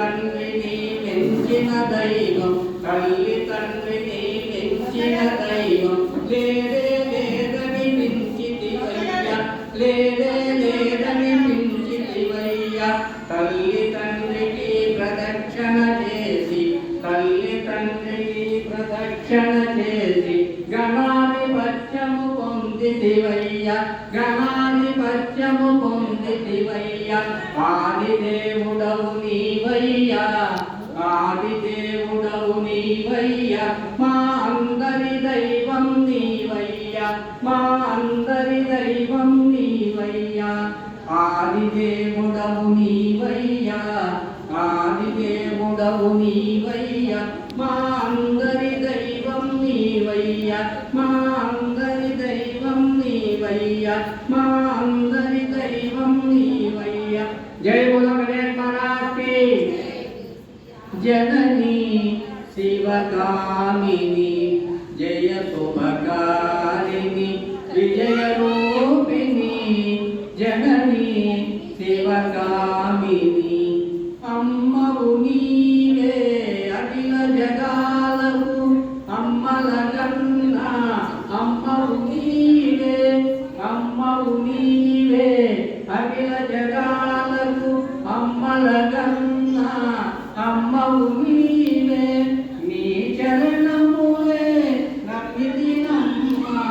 తండ్రిని మించిన దైవం తల్లి తండ్రిని మించిన దైవం లేదే లేదని మించితివయ్యా లేదే లేదని మించితివయ్యా తల్లి తండ్రికి ప్రదక్షిణ చేసి తల్లి తండ్రికి ప్రదక్షిణ చేసి గణాధిపత్యము పొందితివయ్యా గణాధిపత్యము పొందితివయ్యా ఆదిదేవుడవు నీవయ్యా ఆదిదేవుడవు నీవయ్యా మా అందరి దైవం నీవయ్యా మా అందరి దైవం నీవయ్యా ఆదిదేవుడవు నీవయ్యా ఆదిదేవుడవు నీవయ్యా మా అందరి దైవం నీవయ్యా మా అందరి దైవం నీవయ్యా మా అందరి దైవం నీవయ్యా జై బోలో గణేష్ మహారాజ్ की जननी शिवकामिनी जय शुभकारिणी विजय रूपिणी जननी शिवकामिनी अम्मवु नीवे अखिल जगाలకు అమ్మల కన్నా అమ్మవు నీవే అమ్మవు నీవే అఖిల జగాలకు అమ్మల కన్నా అమ్మవు నీవే నీ చరణములే నమ్మితినమ్మా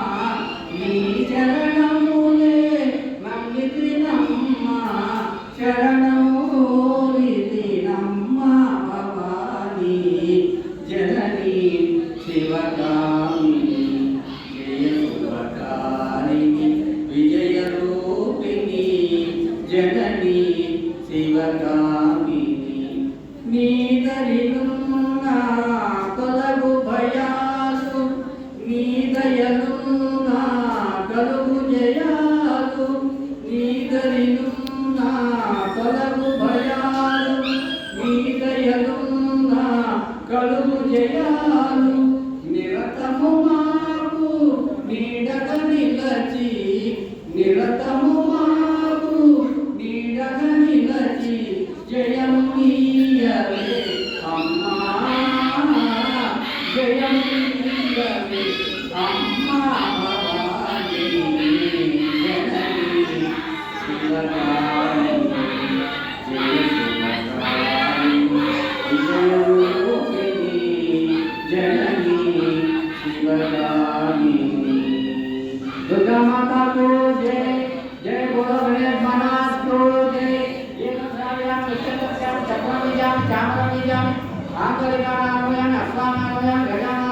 నీ చరణములే నమ్మితినమ్మా శరణము కోరితినమ్మా భవాని జననీ శివకామిని జయ శుభకారిణి విజయ రూపిణి జననీ శివకామిని నీదరినున్న తొలగు భయాలు నీ దయనున్న కలుగు జయాలు నీదరినున్న తొలగు భయాలు నీ దయనున్న కలుగు జయాలు నిరతము మాకు నీడగ నిలచి నిరతము మాకు నీడగ నిలచి జయం నీయవే అమ్మా జయం నీయవే అమ్మా భవాని జననీ శివకామిని జయ శుభకారిణి విజయ రూపిణి జననీ శివకామిని दुर्गा माता को जय जय बोलो गणेश महाराज को जय ये नमस्कार नक्षत्रस्याम चक्रमिजाम चामरमिजाम आंतरिकानामयाम अस्वानामयाम गजानन